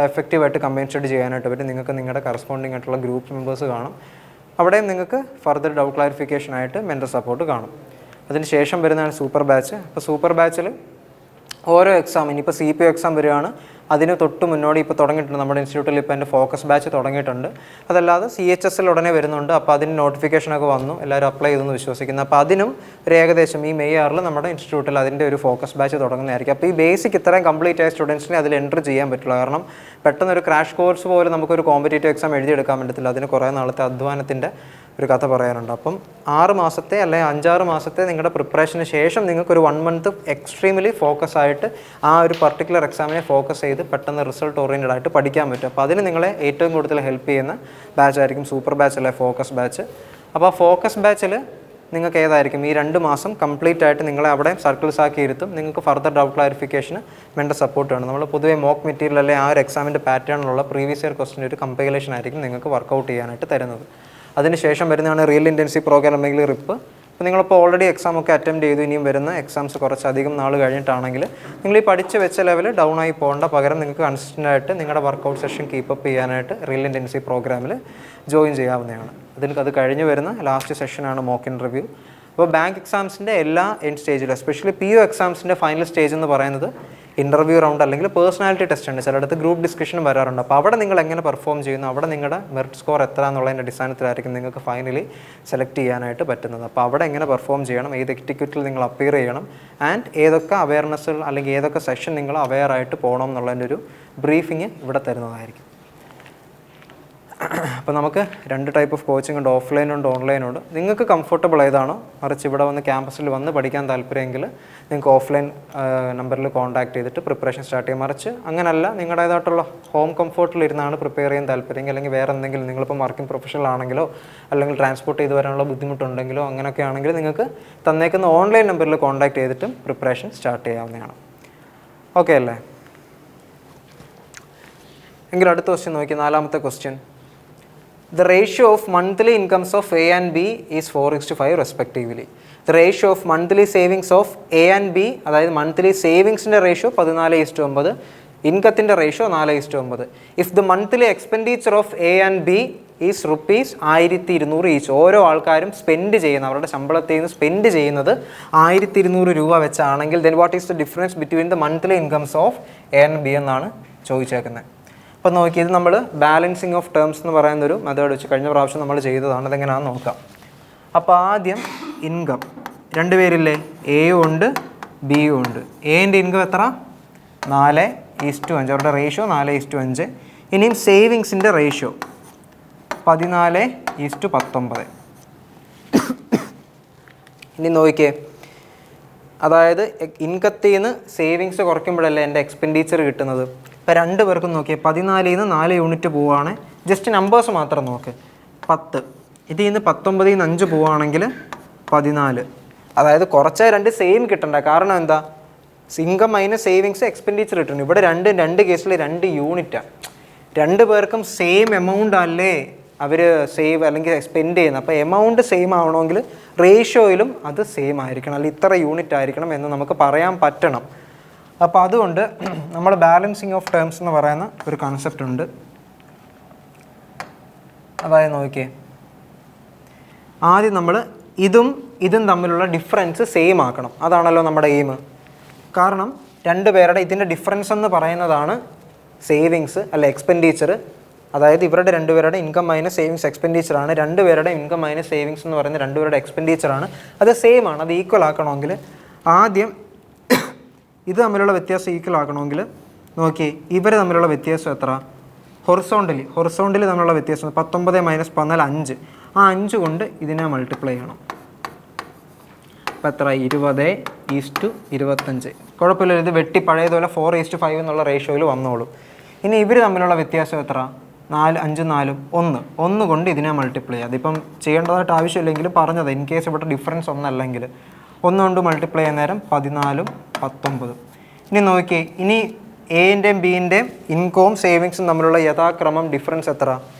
എഫക്റ്റീവായിട്ട് കമ്പൈൻ സ്റ്റഡി ചെയ്യാനായിട്ട് പറ്റും. നിങ്ങൾക്ക് നിങ്ങളുടെ കറസ്പോണ്ടിങ് ആയിട്ടുള്ള ഗ്രൂപ്പ് മെമ്പേഴ്സ് കാണും. അവിടെയും നിങ്ങൾക്ക് ഫർദർ ഡൗട്ട് ക്ലാരിഫിക്കേഷനായിട്ട് മെൻറ്റർ സപ്പോർട്ട് കാണും. അതിന് ശേഷം വരുന്നതാണ് സൂപ്പർ ബാച്ച്. അപ്പോൾ സൂപ്പർ ബാച്ചിൽ ഓരോ എക്സാം, ഇനിയിപ്പോൾ CPO എക്സാം വരികയാണ്, അതിന് തൊട്ട് മുന്നോടി ഇപ്പോൾ തുടങ്ങിയിട്ടുണ്ട് നമ്മുടെ ഇൻസ്റ്റിറ്റ്യൂട്ടിൽ. ഇപ്പോൾ എൻ്റെ ഫോക്കസ് ബാച്ച് തുടങ്ങിയിട്ടുണ്ട്. അതല്ലാതെ CHSL ഉടനെ വരുന്നുണ്ട്. അപ്പോൾ അതിന് നോട്ടിഫിക്കേഷനൊക്കെ വന്നു, എല്ലാവരും അപ്ലൈ ചെയ്തെന്ന് വിശ്വസിക്കുന്നു. അപ്പോൾ അതിനും ഒരു ഏകദേശം ഈ May 6 നമ്മുടെ ഇൻസ്റ്റിറ്റ്യൂട്ടിൽ അതിൻ്റെ ഒരു ഫോക്കസ് ബാച്ച് തുടങ്ങുന്നതായിരിക്കും. അപ്പോൾ ഈ ബേസിക് ഇത്രയും കംപ്ലീറ്റ് ആയ സ്റ്റുഡൻസിനെ അതിൽ എൻട്രി ചെയ്യാൻ പറ്റില്ല. കാരണം പെട്ടെന്നൊരു ക്രാഷ് കോഴ്സ് പോലെ നമുക്കൊരു കോമ്പറ്റേറ്റീവ് എക്സാം എഴുതിയെടുക്കാൻ പറ്റത്തില്ല. അതിന് കുറേ നാളത്തെ അധ്വാനത്തിൻ്റെ ഒരു കഥ പറയാനുണ്ട്. അപ്പം 6 മാസത്തെ അല്ലെങ്കിൽ 5-6 മാസത്തെ നിങ്ങളുടെ പ്രിപ്പറേഷന് ശേഷം നിങ്ങൾക്കൊരു 1 മന്ത് എക്സ്ട്രീംലി ഫോക്കസ് ആയിട്ട് ആ ഒരു പർട്ടിക്കുലർ എക്സാമിനെ ഫോക്കസ് ചെയ്ത് പെട്ടെന്ന് റിസൾട്ട് ഓറിയൻറ്റഡ് ആയിട്ട് പഠിക്കാൻ പറ്റും. അപ്പോൾ അതിന് നിങ്ങളെ ഏറ്റവും കൂടുതൽ ഹെൽപ്പ് ചെയ്യുന്ന ബാച്ചായിരിക്കും സൂപ്പർ ബാച്ച് അല്ലെ ഫോക്കസ് ബാച്ച്. അപ്പോൾ ആ ഫോക്കസ് ബാച്ചിൽ നിങ്ങൾക്ക് ഏതായിരിക്കും ഈ 2 മാസം കംപ്ലീറ്റ് ആയിട്ട് നിങ്ങളെ അവിടെ സർക്കിൾസ് ആക്കി ഇരുത്തും. നിങ്ങൾക്ക് ഫർദർ ഡൗട്ട് ക്ലാരിഫിക്കേഷന് വേണ്ട സപ്പോർട്ട് വേണം. നമ്മൾ പൊതുവേ മോക്ക് മെറ്റീരിയൽ അല്ലെങ്കിൽ ആ ഒരു എക്സാമിൻ്റെ പാറ്റേണിലുള്ള പ്രീവിയസ് ഇയർ ക്വസ്റ്റിൻ്റെ ഒരു കമ്പൈലേഷൻ ആയിരിക്കും നിങ്ങൾക്ക് വർക്കൗട്ട് ചെയ്യാനായിട്ട് തരുന്നത്. അതിനുശേഷം വരുന്നതാണ് റിയൽ ഇൻറ്റൻസീവ് പ്രോഗ്രാം അല്ലെങ്കിൽ RIP. അപ്പോൾ നിങ്ങളിപ്പോൾ ഓൾറെഡി എക്സാം ഒക്കെ അറ്റംപ്റ്റ് ചെയ്തു, ഇനിയും വരുന്ന എക്സാംസ് കുറച്ചധികം നാൾ കഴിഞ്ഞിട്ടാണെങ്കിൽ നിങ്ങൾ ഈ പഠിച്ച് വെച്ച ലെവൽ ഡൗൺ ആയി പോകേണ്ട, പകരം നിങ്ങൾക്ക് കൺസിസ്റ്റൻ്റ് ആയിട്ട് നിങ്ങളുടെ വർക്കൗട്ട് സെഷൻ കീപ്പപ്പ് ചെയ്യാനായിട്ട് റിയൽ ഇൻറ്റൻസീവ് പ്രോഗ്രാമിൽ ജോയിൻ ചെയ്യാവുന്നതാണ്. അത് കഴിഞ്ഞ് വരുന്ന ലാസ്റ്റ് സെഷനാണ് മോക്ക് ഇൻ്റർവ്യൂ. അപ്പോൾ ബാങ്ക് എക്സാംസിൻ്റെ എല്ലാ എൻഡ് സ്റ്റേജിലും എസ്പെഷ്യലി PO എക്സാംസിൻ്റെ ഫൈനൽ സ്റ്റേജ് എന്ന് പറയുന്നത് ഇൻ്റർവ്യൂ റൗണ്ട് അല്ലെങ്കിൽ പേഴ്സണാലിറ്റി ടെസ്റ്റ് ഉണ്ട്. ചിലയിടത്ത് ഗ്രൂപ്പ് ഡിസ്കഷനും വരാറുണ്ട്. അപ്പോൾ അവിടെ നിങ്ങൾ എങ്ങനെ പെർഫോം ചെയ്യുന്നു, അവിടെ നിങ്ങളുടെ മെറിറ്റ് സ്കോർ എത്ര എന്നുള്ളതിൻ്റെ അടിസ്ഥാനത്തിലായിരിക്കും നിങ്ങൾക്ക് ഫൈനലി സെലക്ട് ചെയ്യാനായിട്ട് പറ്റുന്നത്. അപ്പോൾ അവിടെ എങ്ങനെ പെർഫോം ചെയ്യണം, ഏത് എറ്റിക്യൂട്ടിൽ നിങ്ങൾ അപ്പിയർ ചെയ്യണം, ആൻഡ് ഏതൊക്കെ അവയർനെസ്സുകൾ അല്ലെങ്കിൽ ഏതൊക്കെ സെഷൻ നിങ്ങൾ അവെയർ ആയിട്ട് പോകണം എന്നുള്ളതിൻ്റെ ഒരു ബ്രീഫിങ് ഇവിടെ തരുന്നതായിരിക്കും. അപ്പോൾ നമുക്ക് 2 ടൈപ്പ് ഓഫ് കോച്ചിങ് ഉണ്ട്, ഓഫ്ലൈനുണ്ട് ഓൺലൈനുണ്ട്. നിങ്ങൾക്ക് കംഫർട്ടബിൾ ഏതാണോ, മറിച്ച് ഇവിടെ വന്ന് ക്യാമ്പസിൽ വന്ന് പഠിക്കാൻ താല്പര്യമെങ്കിൽ നിങ്ങൾക്ക് ഓഫ്ലൈൻ നമ്പറിൽ കോൺടാക്ട് ചെയ്തിട്ട് പ്രിപ്പറേഷൻ സ്റ്റാർട്ട് ചെയ്യാം. മറിച്ച് അങ്ങനല്ല, നിങ്ങളുടേതായിട്ടുള്ള ഹോം കംഫർട്ടിലിരുന്നാണ് പ്രിപ്പയർ ചെയ്യാൻ താല്പര്യമെങ്കിൽ, അല്ലെങ്കിൽ വേറെ എന്തെങ്കിലും നിങ്ങളിപ്പോൾ വർക്കിംഗ് പ്രൊഫഷണൽ ആണെങ്കിലോ അല്ലെങ്കിൽ ട്രാൻസ്പോർട്ട് ചെയ്ത് വരാനുള്ള ബുദ്ധിമുട്ടുണ്ടെങ്കിലോ അങ്ങനെയൊക്കെ ആണെങ്കിൽ നിങ്ങൾക്ക് തന്നേക്കുന്ന ഓൺലൈൻ നമ്പറിൽ കോൺടാക്ട് ചെയ്തിട്ടും പ്രിപ്പറേഷൻ സ്റ്റാർട്ട് ചെയ്യാവുന്നതാണ്. ഓക്കെ അല്ലേ? എങ്കിൽ അടുത്ത ക്വസ്റ്റ്യൻ നോക്കി, 4ാമത്തെ question. The ratio of monthly incomes of A and B is 4:5 respectively. The ratio of monthly savings of A and B, അതായത് മന്ത്ലി സേവിങ്സിൻ്റെ റേഷ്യോ 14:9, ഇൻകത്തിൻ്റെ ratio 4:9. If the monthly expenditure of A and B is ₹1200 each, ഓരോ ആൾക്കാരും spend ചെയ്യുന്ന അവരുടെ ശമ്പളത്തിൽ നിന്ന് spend ചെയ്യുന്നത് 1200 രൂപ വെച്ചാണെങ്കിൽ, then what is the difference between the monthly incomes of A and B എന്നാണ് ചോദിച്ചേക്കുന്നത്. അപ്പോൾ നോക്കി, ഇത് നമ്മൾ ബാലൻസിങ് ഓഫ് ടേംസ് എന്ന് പറയുന്നൊരു മെത്തേഡ് വെച്ച് കഴിഞ്ഞ പ്രാവശ്യം നമ്മൾ ചെയ്തതാണ്. അതെങ്ങനെയാണെന്ന് നോക്കാം. അപ്പോൾ ആദ്യം ഇൻകം, 2 പേരില്ലേ, എയും ഉണ്ട് ബിയും ഉണ്ട്. എൻ്റെ ഇൻകം എത്ര? 4 4:5. അവരുടെ റേഷ്യോ 4:5. ഇനിയും സേവിങ്സിൻ്റെ റേഷ്യോ 14:19. ഇനി നോക്കിക്കേ, അതായത് ഇൻകത്തിൽ നിന്ന് സേവിങ്സ് കുറയ്ക്കുമ്പോഴല്ലേ എൻ്റെ എക്സ്പെൻഡിച്ചർ കിട്ടുന്നത്. ഇപ്പോൾ 2 പേർക്കും നോക്കിയേ, 14-ൽ നിന്ന് 4 യൂണിറ്റ് പോവുകയാണ്. ജസ്റ്റ് നമ്പേഴ്സ് മാത്രം നോക്ക്. 10 ഇതിൽ നിന്ന് 19-ൽ നിന്ന് 5 പോവുകയാണെങ്കിൽ 14. അതായത് കുറച്ച് 2 സെയിം കിട്ടണ്ട. കാരണം എന്താ, ഇൻകം മൈനസ് സേവിങ്സ് എക്സ്പെൻഡിച്ചർ കിട്ടുന്നു. ഇവിടെ 2 കേസിൽ 2 യൂണിറ്റാണ്. 2 പേർക്കും സെയിം എമൗണ്ട് അല്ലേ അവർ സേവ് അല്ലെങ്കിൽ സ്പെൻഡ് ചെയ്യുന്നത്. അപ്പോൾ എമൗണ്ട് സെയിം ആവണമെങ്കിൽ റേഷ്യോയിലും അത് സെയിം ആയിരിക്കണം, അല്ലെങ്കിൽ ഇത്ര യൂണിറ്റ് ആയിരിക്കണം എന്ന് നമുക്ക് പറയാൻ പറ്റണം. അപ്പോൾ അതുകൊണ്ട് നമ്മൾ ബാലൻസിങ് ഓഫ് ടേംസ് എന്ന് പറയുന്ന ഒരു കൺസെപ്റ്റ് ഉണ്ട്. അതായത് നോക്കിയേ, ആദ്യം നമ്മൾ ഇതും തമ്മിലുള്ള ഡിഫറൻസ് സെയിം ആക്കണം. അതാണല്ലോ നമ്മുടെ എയിം. കാരണം 2 പേരുടെ ഇതിൻ്റെ ഡിഫറൻസ് എന്ന് പറയുന്നതാണ് സേവിങ്സ് അല്ല എക്സ്പെൻഡിച്ചർ. അതായത് ഇവരുടെ 2 പേരുടെ ഇൻകം മൈനസ് സേവിങ്സ് എക്സ്പെൻഡിച്ചറാണ്. 2 പേരുടെ ഇൻകം മൈനസ് സേവിങ്സ് എന്ന് പറയുന്നത് 2 പേരുടെ എക്സ്പെൻഡിച്ചറാണ്. അത് സെയിം ആണ്. അത് ഈക്വൽ ആക്കണമെങ്കിൽ ആദ്യം ഇത് തമ്മിലുള്ള വ്യത്യാസം ഈക്വൽ ആക്കണമെങ്കിൽ നോക്കി, ഇവർ തമ്മിലുള്ള വ്യത്യാസം എത്ര? ഹൊറിസോണ്ടലി തമ്മിലുള്ള വ്യത്യാസം 19 - 14 5. ആ 5 കൊണ്ട് ഇതിനെ മൾട്ടിപ്ലൈ ചെയ്യണം. അപ്പോൾ എത്ര? 20:25. കുഴപ്പമില്ല, ഇത് വെട്ടി പഴയതുപോലെ 4:5 എന്നുള്ള റേഷ്യോയിൽ വന്നോളൂ. ഇനി ഇവർ തമ്മിലുള്ള വ്യത്യാസം എത്ര? 4 5 4 1 കൊണ്ട് ഇതിനെ മൾട്ടിപ്ലൈ ചെയ്യുക. അതിപ്പം ചെയ്യേണ്ടതായിട്ട് ആവശ്യമില്ലെങ്കിൽ പറഞ്ഞത്, ഇൻ കേസ് ഇവിടെ ഡിഫറൻസ് ഒന്നല്ലെങ്കിൽ 1 കൊണ്ട് മൾട്ടിപ്ലൈ ചെയ്യുന്ന നേരം 14 19. ഇനി നോക്കിയേ, ഇനി എൻ്റെയും ബിൻ്റെയും ഇൻകവും സേവിങ്സും തമ്മിലുള്ള യഥാക്രമം ഡിഫറൻസ് എത്ര?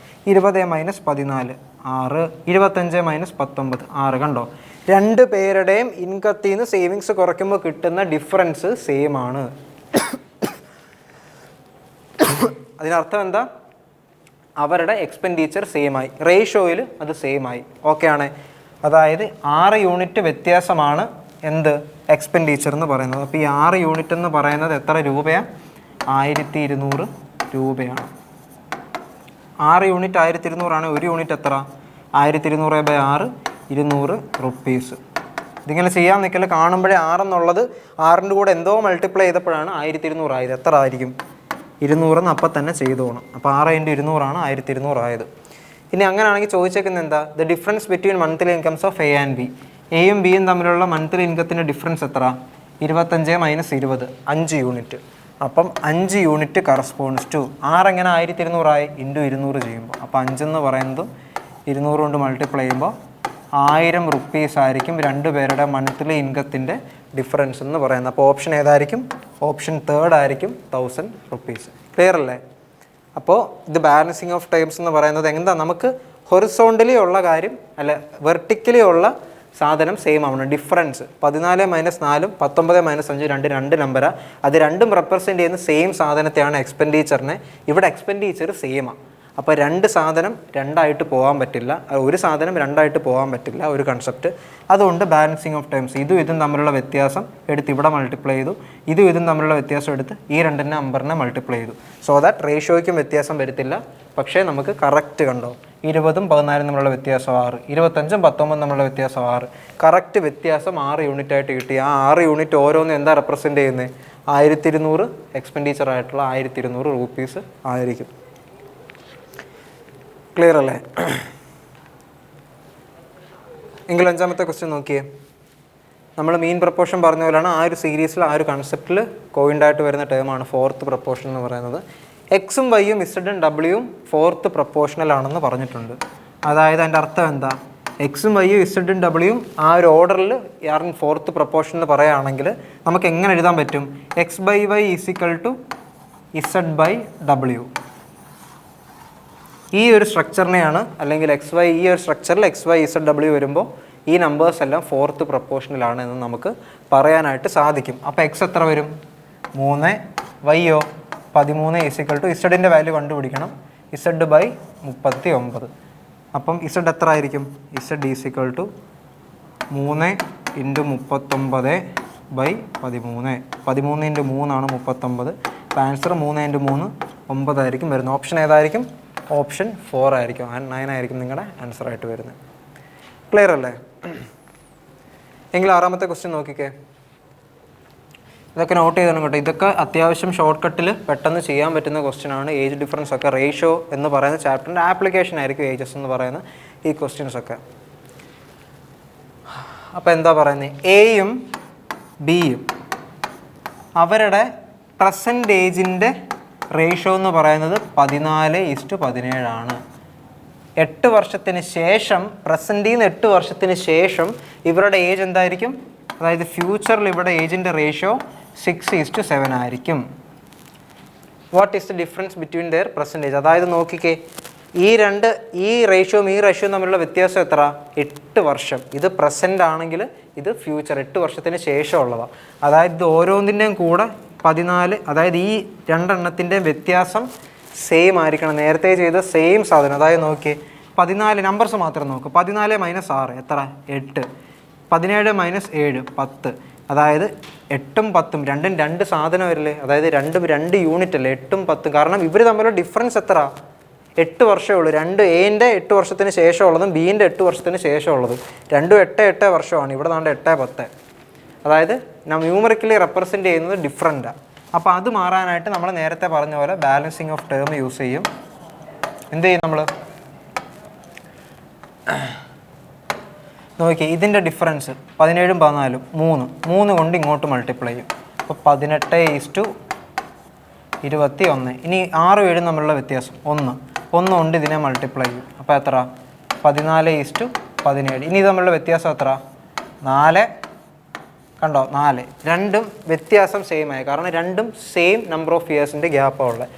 20 - 14 6, 25 - 19 6. കണ്ടോ, 2 പേരുടെയും ഇൻകത്തിൽ നിന്ന് സേവിങ്സ് കുറയ്ക്കുമ്പോൾ കിട്ടുന്ന ഡിഫറൻസ് സെയിം ആണ്. അതിനർത്ഥം എന്താ? അവരുടെ എക്സ്പെൻഡിച്ചർ സെയിം ആയി, റേഷ്യോയിൽ അത് സെയിം ആയി. ഓക്കെ ആണ്. അതായത് 6 യൂണിറ്റ് വ്യത്യാസമാണ് എന്ത്? എക്സ്പെൻഡിച്ചർ എന്ന് പറയുന്നത്. അപ്പോൾ ഈ 6 യൂണിറ്റ് എന്ന് പറയുന്നത് എത്ര രൂപയാണ്? 1200 രൂപയാണ്. 6 യൂണിറ്റ് 1200 ആണ്. 1 യൂണിറ്റ് എത്ര? 1200/6 200 റുപ്പീസ്. ഇതിങ്ങനെ ചെയ്യാൻ നിൽക്കല്. കാണുമ്പോഴേ 6 എന്നുള്ളത് 6ൻ്റെ കൂടെ എന്തോ മൾട്ടിപ്ലൈ ചെയ്തപ്പോഴാണ് 1200 ആയത്. എത്ര ആയിരിക്കും? 200 എന്ന് അപ്പം തന്നെ ചെയ്തു പോകണം. അപ്പോൾ 6 × 200 ആണ് 1200 ആയത്. ഇനി അങ്ങനെയാണെങ്കിൽ ചോദിച്ചേക്കുന്നത് എന്താ? The difference between monthly incomes of A and B. എയും ബിയും തമ്മിലുള്ള മന്ത്ലി ഇൻകത്തിൻ്റെ ഡിഫറൻസ് എത്ര? 25 - 20 5 യൂണിറ്റ്. അപ്പം 5 യൂണിറ്റ് കറസ്പോണ്ട്സ് ടു 6 എങ്ങനെ 1200 ആയി? × 200 ചെയ്യുമ്പോൾ. അപ്പോൾ 5 എന്ന് പറയുന്നത് 200 കൊണ്ട് മൾട്ടിപ്ലൈ ചെയ്യുമ്പോൾ 1000 റുപ്പീസ് ആയിരിക്കും 2 പേരുടെ മന്ത്ലി ഇൻകത്തിൻ്റെ ഡിഫറൻസ് എന്ന് പറയുന്നത്. അപ്പോൾ ഓപ്ഷൻ ഏതായിരിക്കും? ഓപ്ഷൻ 3 ആയിരിക്കും 1000 റുപ്പീസ്. ക്ലിയർ അല്ലേ? അപ്പോൾ ഇത് ബാലൻസിങ് ഓഫ് ടേംസ് എന്ന് പറയുന്നത് എന്താ? നമുക്ക് ഹൊറിസോണ്ടലി ഉള്ള കാര്യം അല്ല വെർട്ടിക്കലി ഉള്ള സാധനം സെയിം ആവണം. ഡിഫറൻസ് 14 - 4 19 - 5 2 നമ്പറാണ്. അത് രണ്ടും റെപ്രസെൻറ്റ് ചെയ്യുന്ന സെയിം സാധനത്തെയാണ് എക്സ്പെൻഡിച്ചറിനെ. ഇവിടെ എക്സ്പെൻഡിച്ചർ സെയിമാണ്. അപ്പോൾ 2 സാധനം 2 ആയിട്ട് പോകാൻ പറ്റില്ല, ഒരു സാധനം 2 ആയിട്ട് പോകാൻ പറ്റില്ല, ഒരു കൺസെപ്റ്റ്. അതുകൊണ്ട് ബാലൻസിങ് ഓഫ് ടേംസ് ഇതും തമ്മിലുള്ള വ്യത്യാസം എടുത്ത് ഇവിടെ മൾട്ടിപ്ലൈ ചെയ്തു, ഇതും തമ്മിലുള്ള വ്യത്യാസം എടുത്ത് ഈ 2 നമ്പറിനെ മൾട്ടിപ്ലൈ ചെയ്തു. സോ ദാറ്റ് റേഷ്യോയ്ക്കും വ്യത്യാസം വരത്തില്ല. പക്ഷേ നമുക്ക് കറക്റ്റ് കണ്ടോ, 20ഉം 14ഉം തമ്മിലുള്ള വ്യത്യാസം 6, 25ഉം 19ഉം തമ്മിലുള്ള വ്യത്യാസം 6. കറക്റ്റ് വ്യത്യാസം 6 യൂണിറ്റ് ആയിട്ട് കിട്ടി. ആ 6 യൂണിറ്റ് ഓരോന്നും എന്താ റെപ്രസെൻറ്റ് ചെയ്യുന്നത്? 1200 എക്സ്പെൻഡിച്ചർ ആയിട്ടുള്ള 1200 റുപ്പീസ് ആയിരിക്കും. ക്ലിയർ അല്ലേ? എങ്കിൽ 5ാമത്തെ ക്വസ്റ്റ്യൻ നോക്കിയേ. നമ്മൾ മീൻ പ്രപ്പോർഷൻ പറഞ്ഞ പോലെയാണ് ആ ഒരു സീരീസിൽ ആ ഒരു കൺസെപ്റ്റിൽ കോയിൻഡായിട്ട് വരുന്ന ടേമാണ് 4th പ്രപ്പോർഷൻ എന്ന് പറയുന്നത്. എക്സും വൈയും ഇസഡും ഡബ്ല്യൂയും 4th പ്രപ്പോർഷണലാണെന്ന് പറഞ്ഞിട്ടുണ്ട്. അതായത് അതിൻ്റെ അർത്ഥം എന്താ? എക്സും വൈയും ഇസഡും ഡബ്ല്യൂയും ആ ഒരു ഓർഡറിൽ 4th പ്രപ്പോർഷൻ എന്ന് പറയുകയാണെങ്കിൽ നമുക്ക് എങ്ങനെ എഴുതാൻ പറ്റും? x/y = z/w. ഈ ഒരു സ്ട്രക്ചറിനെയാണ്, അല്ലെങ്കിൽ ഈ ഒരു സ്ട്രക്ചറിൽ XY ZW വരുമ്പോൾ ഈ നമ്പേഴ്സ് എല്ലാം 4th പ്രപ്പോർഷനിലാണ് എന്ന് നമുക്ക് പറയാനായിട്ട് സാധിക്കും. അപ്പോൾ എക്സ് എത്ര വരും? 3, വൈയോ 13 = ഇസഡിൻ്റെ വാല്യൂ കണ്ടുപിടിക്കണം. z/39. അപ്പം ഇസഡ് എത്ര ആയിരിക്കും? z = 3 × 39/13. 13 × 3 ആണ് 39. അപ്പോൾ ആൻസർ 3 × 3 9 ആയിരിക്കും വരുന്നത്. ഓപ്ഷൻ ഏതായിരിക്കും? ഓപ്ഷൻ 4 ആയിരിക്കും. 9 ആയിരിക്കും നിങ്ങളുടെ ആൻസറായിട്ട് വരുന്നത്. ക്ലിയർ അല്ലേ? എങ്കിൽ 6ാമത്തെ ക്വസ്റ്റ്യൻ നോക്കിക്കേ. ഇതൊക്കെ നോട്ട് ചെയ്തോണം കേട്ടോ. ഇതൊക്കെ അത്യാവശ്യം ഷോർട്ട് കട്ടിൽ പെട്ടെന്ന് ചെയ്യാൻ പറ്റുന്ന ക്വസ്റ്റ്യനാണ്. ഏജ് ഡിഫറൻസ് ഒക്കെ റേഷ്യോ എന്ന് പറയുന്ന ചാപ്റ്ററിൻ്റെ ആപ്ലിക്കേഷൻ ആയിരിക്കും ഏജസ് എന്ന് പറയുന്ന ഈ ക്വസ്റ്റ്യൻസൊക്കെ. അപ്പോൾ എന്താ പറയുന്നത്, എയും ബിയും അവരുടെ പ്രസൻറ്റ് ഏജിൻ്റെ റേഷ്യോ എന്ന് പറയുന്നത് 14:17. 8 വർഷത്തിന് ശേഷം, പ്രസൻറ്റിൽ നിന്ന് 8 വർഷത്തിന് ശേഷം ഇവരുടെ ഏജ് എന്തായിരിക്കും? അതായത് ഫ്യൂച്ചറിൽ ഇവിടെ ഏജിൻ്റെ റേഷ്യോ 6:7 ആയിരിക്കും. What is the difference between their percentage? അതായത് നോക്കിക്കേ, ഈ റേഷ്യോയും തമ്മിലുള്ള വ്യത്യാസം എത്ര? 8 വർഷം. ഇത് പ്രസൻ്റ് ആണെങ്കിൽ ഇത് ഫ്യൂച്ചർ 8 വർഷത്തിന് ശേഷമുള്ളതാണ്. അതായത് ഇത് ഓരോന്നിൻ്റെയും കൂടെ 14, അതായത് ഈ രണ്ടെണ്ണത്തിൻ്റെയും വ്യത്യാസം സെയിം ആയിരിക്കണം. നേരത്തെ ചെയ്ത സെയിം സാധനം. അതായത് നോക്കി 14 നമ്പേഴ്സ് മാത്രം നോക്കുക. 14 - 6 എത്ര? 8. 17 - 7 10. അതായത് 8ഉം 10ഉം രണ്ടും 2 സാധനം വരില്ലേ? അതായത് 2 യൂണിറ്റ് അല്ലേ? 8ഉം 10ഉം. കാരണം ഇവർ തമ്മിലുള്ള ഡിഫറൻസ് എത്ര? 8 വർഷമേ ഉള്ളൂ. 2 എൻ്റെ 8 വർഷത്തിന് ശേഷമുള്ളതും ബീൻ്റെ 8 വർഷത്തിന് ശേഷമുള്ളതും രണ്ടും 8 വർഷമാണ്. ഇവിടെ നാണ്ട് 8 10. അതായത് ന്യൂമറിക്കലി റെപ്രസെൻറ്റ് ചെയ്യുന്നത് ഡിഫറൻറ്റാണ്. അപ്പോൾ അത് മാറാനായിട്ട് നമ്മൾ നേരത്തെ പറഞ്ഞ പോലെ ബാലൻസിങ് ഓഫ് ടേം യൂസ് ചെയ്യും. എന്ത് ചെയ്യും നമ്മൾ? നോക്കി, ഇതിൻ്റെ ഡിഫറൻസ് 17ഉം 14ഉം 3 കൊണ്ട് ഇങ്ങോട്ട് മൾട്ടിപ്ലൈ ചെയ്യും. അപ്പോൾ 18:21. ഇനി 6ഉം 7ഉം തമ്മിലുള്ള വ്യത്യാസം 1 കൊണ്ട് ഇതിനെ മൾട്ടിപ്ലൈ ചെയ്യും. അപ്പോൾ എത്ര? 14:17. ഇനി ഇത് തമ്മിലുള്ള വ്യത്യാസം എത്ര? 4. കണ്ടോ? 4. രണ്ടും വ്യത്യാസം സെയിം ആയി. കാരണം രണ്ടും സെയിം നമ്പർ ഓഫ് ഇയേഴ്സിൻ്റെ ഗ്യാപ്പാണ് ഉള്ളത്.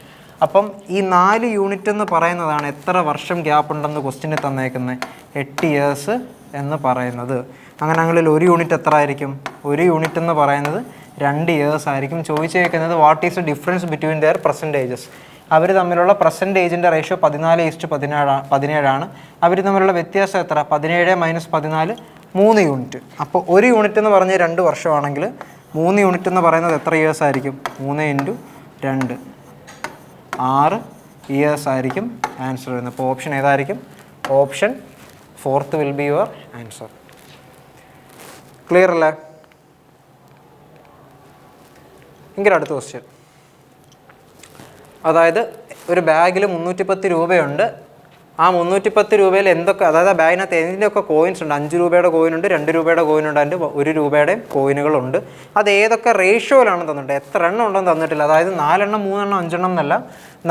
അപ്പം ഈ 4 യൂണിറ്റ് എന്ന് പറയുന്നതാണ് എത്ര വർഷം ഗ്യാപ്പ് ഉണ്ടെന്ന് ക്വസ്റ്റ്യന് തന്നേക്കുന്നത് 8 ഇയേഴ്സ് എന്ന് പറയുന്നത്. അങ്ങനെയാണെങ്കിൽ 1 യൂണിറ്റ് എത്ര ആയിരിക്കും? 1 യൂണിറ്റ് എന്ന് പറയുന്നത് 2 ഇയേഴ്സ് ആയിരിക്കും. ചോദിച്ചേക്കുന്നത് what is the difference between their percentages? അവർ തമ്മിലുള്ള പ്രസൻറ്റ് ഏജിൻ്റെ റേഷ്യോ 14:17. അവർ തമ്മിലുള്ള വ്യത്യാസം എത്ര? 17 - 14 3 യൂണിറ്റ്. അപ്പോൾ 1 യൂണിറ്റ് എന്ന് പറഞ്ഞ് 2 വർഷമാണെങ്കിൽ 3 യൂണിറ്റ് എന്ന് പറയുന്നത് എത്ര ഇയേഴ്സ് ആയിരിക്കും? 3 × 2 6 ഇയേഴ്സ് ആയിരിക്കും ആൻസർ വരുന്നത്. അപ്പോൾ ഓപ്ഷൻ ഏതായിരിക്കും? Option 4th will be your answer. Clear അല്ലേ? എങ്കിൽ അടുത്ത ക്വസ്റ്റ്യൻ. അതായത് ഒരു ബാഗിൽ 310 രൂപയുണ്ട്. ആ 310 രൂപയിൽ എന്തൊക്കെ, അതായത് ആ ബാഗിനകത്ത് എന്തിൻ്റെയൊക്കെ കോയിൻസ് ഉണ്ട്? 5 രൂപയുടെ കോയിനുണ്ട്, 2 രൂപയുടെ കോയിനുണ്ട്, അതിൻ്റെ 1 രൂപയുടെയും കോയിനുകളുണ്ട്. അത് ഏതൊക്കെ റേഷ്യോയിലാണ് തന്നിട്ടുണ്ട്? എത്ര എണ്ണം ഉണ്ടെന്ന് തന്നിട്ടില്ല. അതായത് 4 എണ്ണം, 3 എണ്ണം, 5 എണ്ണം എന്നല്ല,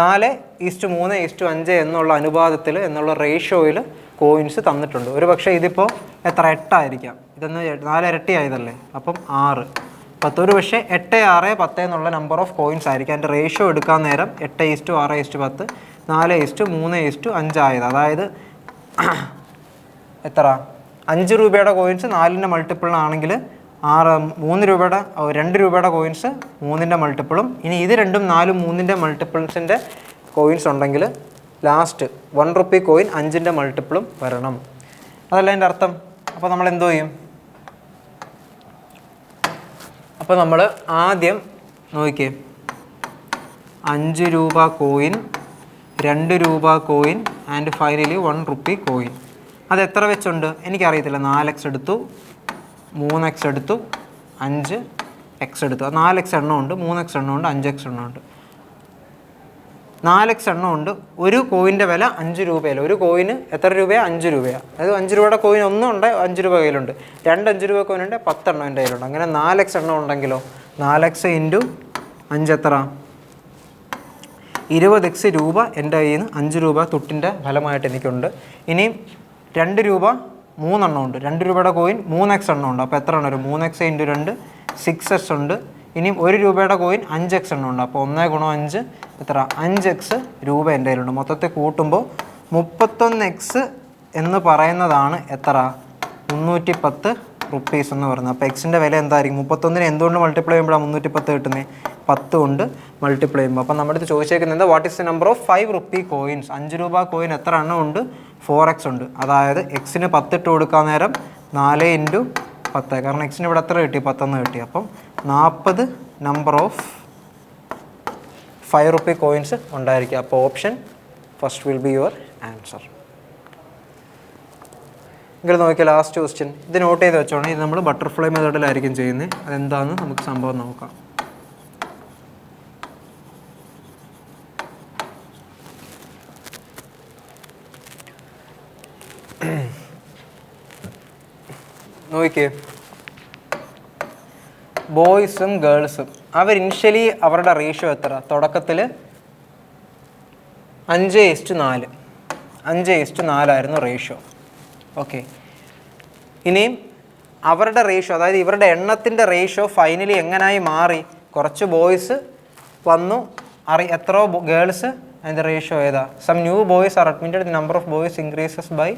4:3:5 എന്നുള്ള അനുപാതത്തിൽ എന്നുള്ള റേഷ്യോയിൽ കോയിൻസ് തന്നിട്ടുണ്ട്. ഒരു പക്ഷേ ഇതിപ്പോൾ എത്ര? 8 ആയിരിക്കാം. ഇതൊന്ന് 4 ഇരട്ടി ആയതല്ലേ? അപ്പം 6 10. ഒരു പക്ഷേ 8 6 10 എന്നുള്ള നമ്പർ ഓഫ് കോയിൻസ് ആയിരിക്കും. അതിൻ്റെ റേഷ്യോ എടുക്കാൻ നേരം 8:6:10 4:3:5 ആയത്. അതായത് എത്ര? 5 രൂപയുടെ കോയിൻസ് 4ൻ്റെ മൾട്ടിപ്പിളാണെങ്കിൽ 3 രൂപയുടെ 2 രൂപയുടെ കോയിൻസ് 3ൻ്റെ മൾട്ടിപ്പിളും. ഇനി ഇത് രണ്ടും 4ഉം 3ൻ്റെ മൾട്ടിപ്പിൾസിൻ്റെ കോയിൻസ് ഉണ്ടെങ്കിൽ ലാസ്റ്റ് 1 റുപ്പി കോയിൻ 5ൻ്റെ മൾട്ടിപ്പിളും വരണം. അതല്ല അതിൻ്റെ അർത്ഥം. അപ്പോൾ നമ്മൾ എന്തോ ചെയ്യും? അപ്പോൾ നമ്മൾ ആദ്യം നോക്കിയേ, 5 രൂപ കോയിൻ, 2 രൂപ coin and finally 1 rupee coin. അത് എത്ര വെച്ചുണ്ട് എനിക്കറിയത്തില്ല. 4x എടുത്തു, 3x എടുത്തു, 5x എടുത്തു. 4x എണ്ണമുണ്ട്, 3x എണ്ണമുണ്ട്, 5x എണ്ണമുണ്ട്. 4x എണ്ണമുണ്ട്. ഒരു കോയിൻ്റെ വില 5 രൂപയല്ല. ഒരു കോയിന് എത്ര രൂപയാണ്? 5 രൂപയാണ്. അതായത് 5 രൂപയുടെ കോയിൻ ഒന്നുണ്ട്, 5 രൂപ കയ്യിലുണ്ട്. 2 5 രൂപ കോയിനുണ്ട്, 10 എണ്ണം എൻ്റെ കയ്യിലുണ്ട്. അങ്ങനെ 4x എണ്ണം ഉണ്ടെങ്കിലോ 4x × 5 എത്ര? 20x രൂപ എൻ്റെ കയ്യിൽ നിന്ന് 5 രൂപ തൊട്ടിൻ്റെ ഫലമായിട്ട് എനിക്കുണ്ട്. ഇനിയും 2 രൂപ 3 എണ്ണം ഉണ്ട്. 2 രൂപയുടെ കോയിൻ 3x എണ്ണം ഉണ്ട്. അപ്പോൾ എത്ര എണ്ണം വരും? 3x × 2 6x ഉണ്ട്. ഇനിയും 1 രൂപയുടെ കോയിൻ 5x എണ്ണം ഉണ്ട്. അപ്പോൾ 1 × 5 എത്ര? 5x രൂപ എൻ്റെ കയ്യിലുണ്ട്. മൊത്തത്തിൽ കൂട്ടുമ്പോൾ 31x എന്ന് പറയുന്നതാണ് എത്ര? 310 റുപ്പീസ് എന്ന് പറയുന്നത്. അപ്പോൾ എക്സിൻ്റെ വില എന്തായിരിക്കും? 31നെ എന്തുകൊണ്ട് മൾട്ടിപ്ലൈ ചെയ്യുമ്പോഴാണ് 310 കിട്ടുന്നത്? 10 കൊണ്ട് മൾട്ടിപ്ലൈ ചെയ്യുമ്പോൾ. അപ്പം നമ്മുടെ അടുത്ത് ചോദിച്ചേക്കുന്നത് what is the number of 5 rupee coins? 5 രൂപ കോയിൻ എത്ര എണ്ണം ഉണ്ട്? 4x ഉണ്ട്. അതായത് എക്സിന് 10 ഇട്ട് കൊടുക്കാൻ നേരം 4 × 10. കാരണം എക്സിന് ഇവിടെ എത്ര കിട്ടി? 10 കിട്ടി. അപ്പം 40 നമ്പർ ഓഫ് 5 റുപ്പി കോയിൻസ് ഉണ്ടായിരിക്കുക. അപ്പോൾ option first will be your answer. എങ്കിലും നോക്കിയാൽ ലാസ്റ്റ് ക്വസ്റ്റ്യൻ ഇത് നോട്ട് ചെയ്ത് വെച്ചോണം. ഇത് നമ്മൾ ബട്ടർഫ്ലൈ മെത്തേഡിലായിരിക്കും ചെയ്യുന്നത്. അതെന്താണെന്ന് നമുക്ക് സംഭവം നോക്കാം. നോക്കിക്കേ, ബോയ്സും ഗേൾസും അവർ ഇനിഷ്യലി അവരുടെ റേഷ്യോ എത്ര? തുടക്കത്തിൽ 5:4, 5:4 റേഷ്യോ. ഓക്കെ, ഇനിയും അവരുടെ റേഷ്യോ, അതായത് ഇവരുടെ എണ്ണത്തിൻ്റെ റേഷ്യോ ഫൈനലി എങ്ങനായി മാറി? കുറച്ച് ബോയ്സ് വന്നു, എത്രയോ ഗേൾസ്, അതിൻ്റെ റേഷ്യോ ഏതാ? Some new boys are admitted, the number of boys increases by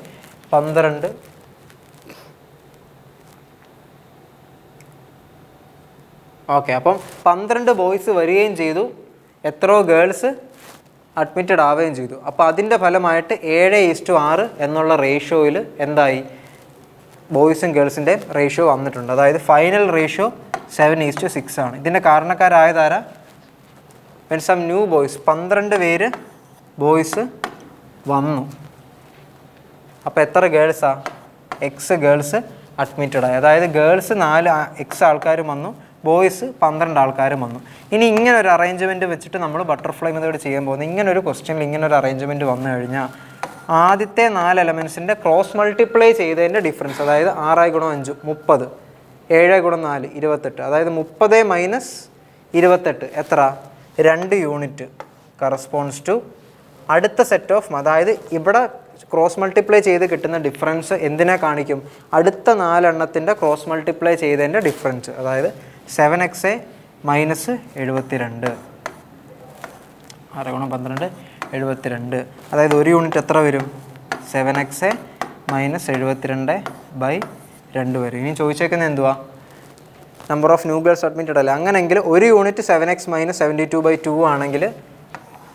12. Okay, അപ്പം 12 ബോയ്സ് വരികയും ചെയ്തു, എത്രയോ ഗേൾസ് അഡ്മിറ്റഡ് ആവുകയും ചെയ്തു. അപ്പോൾ അതിൻ്റെ ഫലമായിട്ട് 7:6 എന്നുള്ള റേഷ്യോയിൽ എന്തായി? ബോയ്സും ഗേൾസിൻ്റെ റേഷ്യോ വന്നിട്ടുണ്ട്. അതായത് ഫൈനൽ റേഷ്യോ 7:6 ആണ്. ഇതിൻ്റെ കാരണക്കാരായതാരാ? വെൻ സം ന്യൂ ബോയ്സ്, 12 പേര് ബോയ്സ് വന്നു. അപ്പോൾ എത്ര ഗേൾസാ? എക്സ് ഗേൾസ് അഡ്മിറ്റഡ് ആയി. അതായത് ഗേൾസ് 4 ആൾക്കാരും വന്നു, ബോയ്സ് 12 ആൾക്കാരും വന്നു. ഇനി ഇങ്ങനെ ഒരു അറേഞ്ച്മെൻറ്റ് വെച്ചിട്ട് നമ്മൾ ബട്ടർഫ്ലൈ മെത്തേഡ് ചെയ്യാൻ പോകുന്നത്, ഇങ്ങനൊരു ക്വസ്റ്റ്യനിൽ ഇങ്ങനൊരു അറേഞ്ച്മെൻറ്റ് വന്നു കഴിഞ്ഞാൽ ആദ്യത്തെ 4 എലമെൻസിൻ്റെ ക്രോസ് മൾട്ടിപ്ലൈ ചെയ്തതിൻ്റെ ഡിഫറൻസ്, അതായത് 6 × 5 30, 7 × 4 28, അതായത് 30 - 28 എത്ര? 2 യൂണിറ്റ് കറസ്പോണ്ട്സ് ടു അടുത്ത സെറ്റ് ഓഫ്, അതായത് ഇവിടെ ക്രോസ് മൾട്ടിപ്ലൈ ചെയ്ത് കിട്ടുന്ന ഡിഫറൻസ് എന്തിനെ കാണിക്കും? അടുത്ത 4 എണ്ണത്തിൻ്റെ ക്രോസ് മൾട്ടിപ്ലൈ ചെയ്തതിൻ്റെ ഡിഫറൻസ്, അതായത് 7x - 72, 6 × 12 72, അതായത് 1 യൂണിറ്റ് എത്ര വരും? 7x - 72/2 വരും. ഇനി ചോദിച്ചേക്കുന്നത് എന്തുവാ? Number of new girls admitted അല്ലേ? അങ്ങനെയെങ്കിൽ 1 യൂണിറ്റ് 7x - 72/2 ആണെങ്കിൽ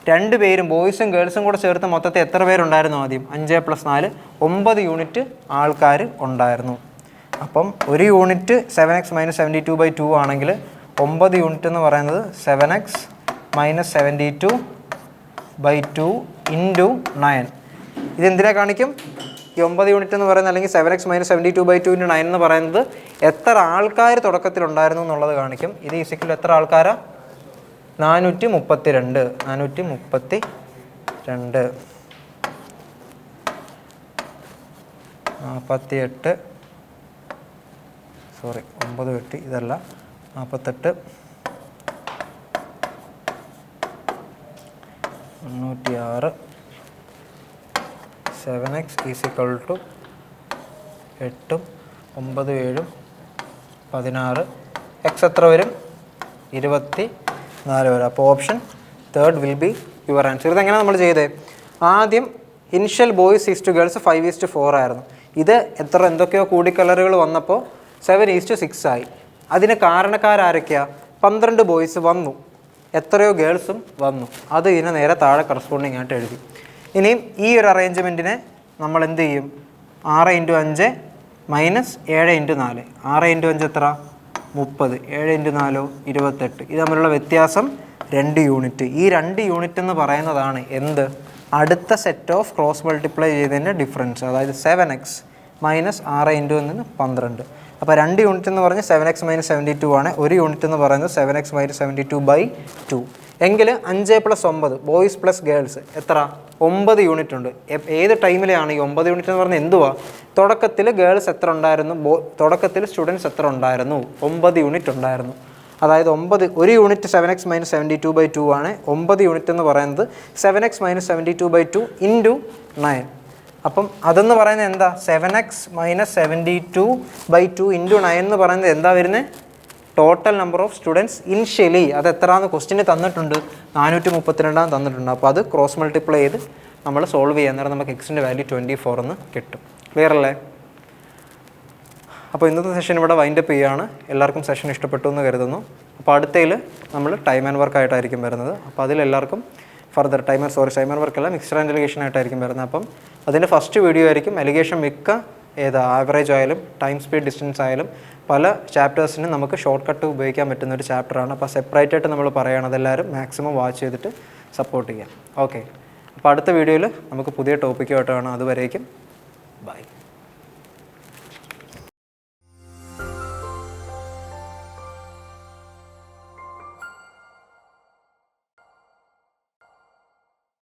2 പേരും ബോയ്സും ഗേൾസും കൂടെ ചേർത്ത് മൊത്തത്തിൽ എത്ര പേരുണ്ടായിരുന്നു? ആദ്യം 5 + 4 9 യൂണിറ്റ് ആൾക്കാർ ഉണ്ടായിരുന്നു. അപ്പം 1 യൂണിറ്റ് 7x - 72/2 ആണെങ്കിൽ 9 യൂണിറ്റ് എന്ന് പറയുന്നത് 7x - 72/2 × 9. ഇതെന്തിനെ കാണിക്കും? ഈ 9 യൂണിറ്റ് എന്ന് പറയുന്നത്, അല്ലെങ്കിൽ 7x - 72/2 × 9 എന്ന് പറയുന്നത് എത്ര ആൾക്കാർ തുടക്കത്തിലുണ്ടായിരുന്നു എന്നുള്ളത് കാണിക്കും. ഇത് ഈസിക്കൽ എത്ര ആൾക്കാരാ? 432. 48 സോറി 9 വെട്ടി, ഇതല്ല, 48 96 7x = 8 9 7 16, എക്സ് എത്ര വരും? 24 വരും. അപ്പോൾ option third will be your answer. ഇതെങ്ങനെ നമ്മൾ ചെയ്തേ? ആദ്യം ഇനിഷ്യൽ ബോയ്സ് ഈസ്റ്റ് ഗേൾസ് 5:4 ആയിരുന്നു. ഇത് എന്തൊക്കെയോ കൂടിക്കലറുകൾ വന്നപ്പോൾ 7:6 ആയി. അതിന് കാരണക്കാരൊക്കെയാണ്? 12 ബോയ്സ് വന്നു, എത്രയോ ഗേൾസും വന്നു. അത് ഇതിനെ നേരെ താഴെ കറസ്പോണ്ടിങ് ആയിട്ട് എഴുതി. ഇനിയും ഈ ഒരു അറേഞ്ച്മെൻറ്റിനെ നമ്മൾ എന്ത് ചെയ്യും? 6 × 5 - 7 × 4. 6 × 5 എത്ര? 30. 7 × 4 28. ഇത് തമ്മിലുള്ള വ്യത്യാസം 2 യൂണിറ്റ്. ഈ 2 യൂണിറ്റ് എന്ന് പറയുന്നതാണ് എന്ത്? അടുത്ത സെറ്റ് ഓഫ് ക്രോസ് മൾട്ടിപ്ലൈ ചെയ്തതിൻ്റെ ഡിഫറൻസ്, അതായത് 7x - 6 × 12. അപ്പോൾ 2 യൂണിറ്റ് എന്ന് പറഞ്ഞാൽ 7x - 72 ആണ്. 1 യൂണിറ്റ് എന്ന് പറയുന്നത് 7x - 72/2. എങ്കിൽ 5 + 9 ബോയ്സ് പ്ലസ് ഗേൾസ് എത്ര? 9 യൂണിറ്റ് ഉണ്ട്. ഏത് ടൈമിലാണ് ഈ 9 യൂണിറ്റ് എന്ന് പറഞ്ഞാൽ എന്തുവാ? തുടക്കത്തിൽ ഗേൾസ് എത്ര ഉണ്ടായിരുന്നു? തുടക്കത്തിൽ സ്റ്റുഡൻസ് എത്ര ഉണ്ടായിരുന്നു? 9 യൂണിറ്റ് ഉണ്ടായിരുന്നു. അതായത് 1 യൂണിറ്റ് 7x - 72/2 ആണ്. 9 യൂണിറ്റ് എന്ന് പറയുന്നത് 7x - 72/2 × 9. അപ്പം അതെന്ന് പറയുന്നത് എന്താ? 7x - 72/2 × 9 എന്ന് പറയുന്നത് എന്താ വരുന്നത്? Total number of students initially. അത് എത്രയാണെന്ന് ക്വസ്റ്റിന് തന്നിട്ടുണ്ട്? 432 തന്നിട്ടുണ്ട്. അപ്പോൾ അത് ക്രോസ് മൾട്ടിപ്ലൈ ചെയ്ത് നമ്മൾ സോൾവ് ചെയ്യാൻ നേരം നമുക്ക് എക്സിൻ്റെ വാല്യൂ 24 എന്ന് കിട്ടും. ക്ലിയർ അല്ലേ? അപ്പോൾ ഇന്നത്തെ സെഷൻ ഇവിടെ വൈൻഡപ്പ് ചെയ്യുകയാണ്. എല്ലാവർക്കും സെഷൻ ഇഷ്ടപ്പെട്ടു എന്ന് കരുതുന്നു. അപ്പോൾ അടുത്തതിൽ നമ്മൾ ടൈം ആൻഡ് വർക്ക് ആയിട്ടായിരിക്കും വരുന്നത്. അപ്പോൾ അതിലെല്ലാവർക്കും ഫർദർ ടൈം ആൻഡ് വർക്കല്ല, മിക്സ്ഡ് ആൻഡ് എലിഗേഷൻ ആയിട്ടായിരിക്കും വരുന്നത്. അപ്പം അതിൻ്റെ ഫസ്റ്റ് വീഡിയോ ആയിരിക്കും. എലിഗേഷൻ മിക്ക ആവറേജ് ആയാലും ടൈം സ്പീഡ് ഡിസ്റ്റൻസ് ആയാലും പല ചാപ്റ്റേഴ്സിനും നമുക്ക് ഷോർട്ട് കട്ട് ഉപയോഗിക്കാൻ പറ്റുന്ന ഒരു ചാപ്റ്ററാണ്. അപ്പോൾ സെപ്പറേറ്റ് ആയിട്ട് നമ്മൾ പറയുകയാണ്. അതെല്ലാവരും മാക്സിമം വാച്ച് ചെയ്തിട്ട് സപ്പോർട്ട് ചെയ്യാം. ഓക്കെ, അപ്പോൾ അടുത്ത വീഡിയോയിൽ നമുക്ക് പുതിയ ടോപ്പിക്കുമായിട്ട് കാണാം. അതുവരേക്കും ബൈ.